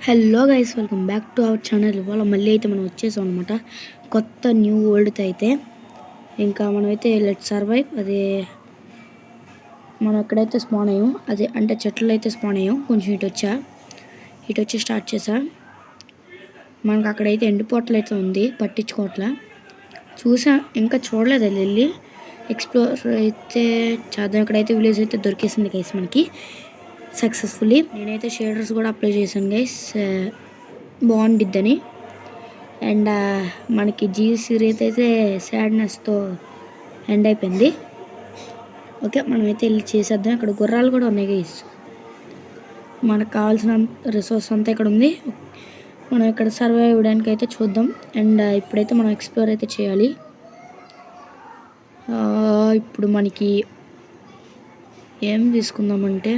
Hello guys, welcome back to our channel. ఇవాళ మళ్ళీ అయితే మనం వచ్చేసాం అనమాట. కొత్త న్యూ వరల్డ్తో అయితే ఇంకా మనమైతే లెట్ సర్వైవ్. అదే మనం ఎక్కడైతే స్పాన్ అయ్యాం, అదే అంటే చెట్లు అయితే స్పాన్ అయ్యాం. కొంచెం ఇటు వచ్చి స్టార్ట్ చేసా. మనకు అక్కడైతే ఎండిపోటలు అయితే ఉంది, పట్టించుకోవట్లా. చూసా, ఇంకా చూడలేదు. అది వెళ్ళి ఎక్స్ప్లోర్ అయితే చేద్దాం. ఇక్కడైతే విలేజ్ అయితే దొరికేసింది గైస్ మనకి సక్సెస్ఫుల్లీ. నేనైతే షేడర్స్ కూడా అప్లై చేశాను గైస్, బాగుండిద్దని. అండ్ మనకి జీ సిరీస్ అయితే సాడ్నెస్తో ఎండ్ అయిపోయింది. ఓకే, మనమైతే వెళ్ళి చేసేద్దాం. ఇక్కడ గుర్రాలు కూడా ఉన్నాయి గైస్. మనకు కావాల్సిన రిసోర్స్ అంతా ఇక్కడ ఉంది. మనం ఇక్కడ సర్వైవ్ అవ్వడానికి అయితే చూద్దాం. అండ్ ఇప్పుడైతే మనం ఎక్స్ప్లోర్ అయితే చేయాలి. ఇప్పుడు మనకి ఏం తీసుకుందామంటే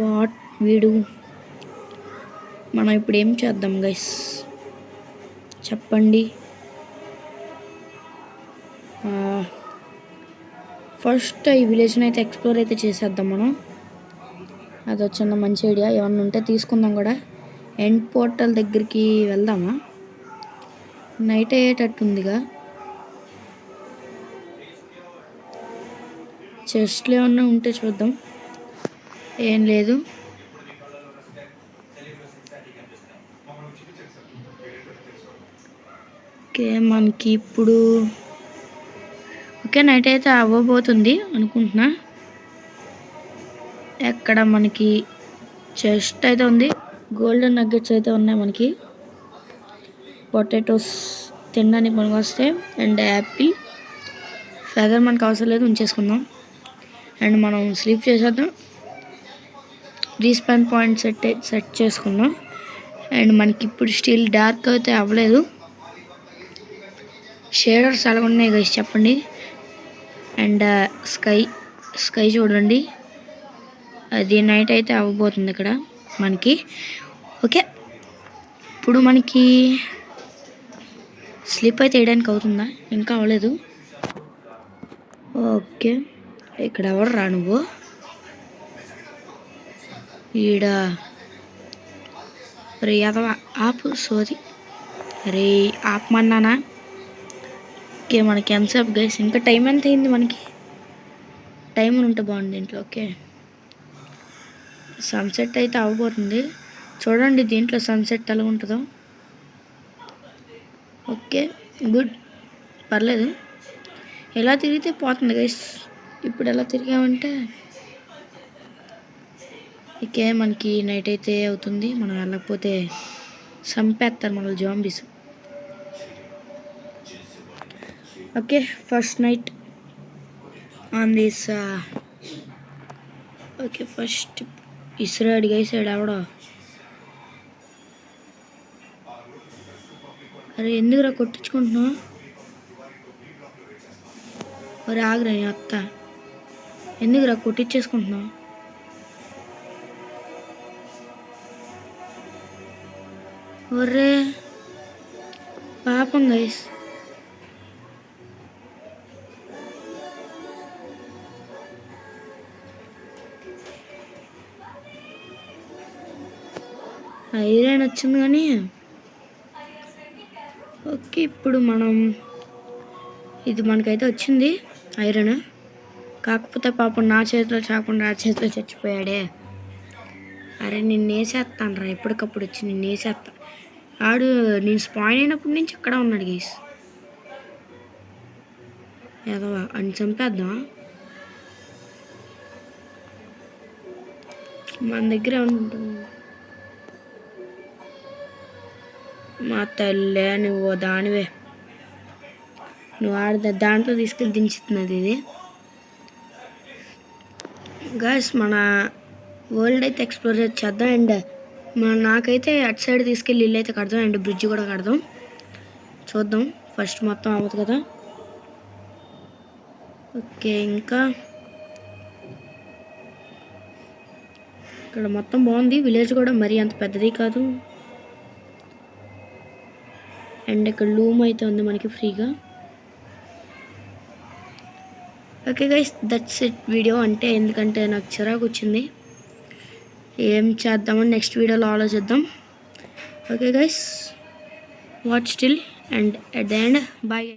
వాట్ వీడు మనం ఇప్పుడు ఏం చేద్దాం గైస్, చెప్పండి. ఫస్ట్ ఈ విలేజ్ని అయితే ఎక్స్ప్లోర్ అయితే చేసేద్దాం మనం. అది వచ్చిన మంచి ఐడియా. ఏమన్నా ఉంటే తీసుకుందాం కూడా. ఎండ్ పోర్టల్ దగ్గరికి వెళ్దామా? నైట్ అయ్యేటట్టుందిగా. చెస్ట్లు ఏమన్నా ఉంటే చూద్దాం. ఏం లేదు. ఓకే, మనకి ఇప్పుడు ఓకే నైట్ అయితే అవ్వబోతుంది అనుకుంటున్నా. ఎక్కడ మనకి చెస్ట్ అయితే ఉంది, గోల్డెన్ నగ్గెట్స్ అయితే ఉన్నాయి మనకి. పొటాటోస్ తినడానికి మనకు వస్తాయి. అండ్ యాపిల్ ఫెదర్ మనకు అవసరం లేదు, ఉంచేసుకుందాం. అండ్ మనం స్లీప్ చేసేద్దాం. రీస్పాన్ పాయింట్ సెట్ చేసుకుందాం. అండ్ మనకి ఇప్పుడు స్టిల్ డార్క్ అయితే అవ్వలేదు. షేడర్స్ ఎలా ఉన్నాయి గైస్ చెప్పండి. అండ్ స్కై చూడండి, అది నైట్ అయితే అవ్వబోతుంది ఇక్కడ మనకి. ఓకే, ఇప్పుడు మనకి స్లీప్ అయితే వేయడానికి అవుతుందా? ఇంకా అవ్వలేదు. ఓకే, ఇక్కడ ఎవరు రా నువ్వు? ఈడ రే అదవా ఆపు సోది. రే ఆపమన్నానా? ఓకే, మనకి ఎంతసేపు గైస్? ఇంకా టైం ఎంత అయింది మనకి? టైం ఉంటే బాగుంది దీంట్లో. ఓకే, సన్సెట్ అయితే అవ్వబోతుంది. చూడండి దీంట్లో సన్సెట్ ఎలా ఉంటుందో. ఓకే, గుడ్, పర్లేదు. ఎలా తిరిగితే పోతుంది గైస్. ఇప్పుడు ఎలా తిరిగామంటే ఓకే, మనకి నైట్ అయితే అవుతుంది. మనం వెళ్ళకపోతే చంపేస్తారు మన zombies. Okay, first night on this. Okay, first ఇసురాడు గైసాడు ఆవిడ. అరే ఎందుకురా కొట్టించుకుంటున్నావు? ఒరే ఆగురా, నీ అత్త. ఎందుకురా కొట్టించేసుకుంటున్నావు? ఒర్రే పాపం గైస్. ఐరన్ వచ్చింది కానీ ఓకే, ఇప్పుడు మనం ఇది మనకైతే వచ్చింది ఐరన్. కాకపోతే పాపం నా చేతిలో చాకుండా ఆ చేతిలో చచ్చిపోయాడే. అరే నిన్ను వేసేస్తాను రా, ఎప్పటికప్పుడు వచ్చి నిన్ను వేసేస్తా. ఆడు నేను స్పాయిన్ అయినప్పటి నుంచి అక్కడ ఉన్నాడు గైస్. ఏదో అని చంపేద్దాం. మన దగ్గర ఉంటుంది. మా తల్లే, నువ్వు దానివే. నువ్వు దాంట్లో తీసుకెళ్ళి దించుతున్నది ఇది. గైస్ మన వరల్డ్ అయితే ఎక్స్ప్లోర్ చేద్దాం. అండ్ నాకైతే అటు సైడ్ తీసుకెళ్ళి ఇల్లు అయితే కడదాం. అండ్ బ్రిడ్జ్ కూడా కడదాం. చూద్దాం, ఫస్ట్ మొత్తం అవ్వదు కదా. ఓకే, ఇంకా ఇక్కడ మొత్తం బాగుంది. విలేజ్ కూడా మరీ అంత పెద్దది కాదు. అండ్ ఇక్కడ లూమ్ అయితే ఉంది మనకి ఫ్రీగా. Okay guys, that's it video. అంటే ఎందుకంటే నాకు చిరాకు వచ్చింది. ఏం చేద్దామని నెక్స్ట్ వీడియోలో ఆలోచిద్దాం. Okay guys, watch still and at the end bye.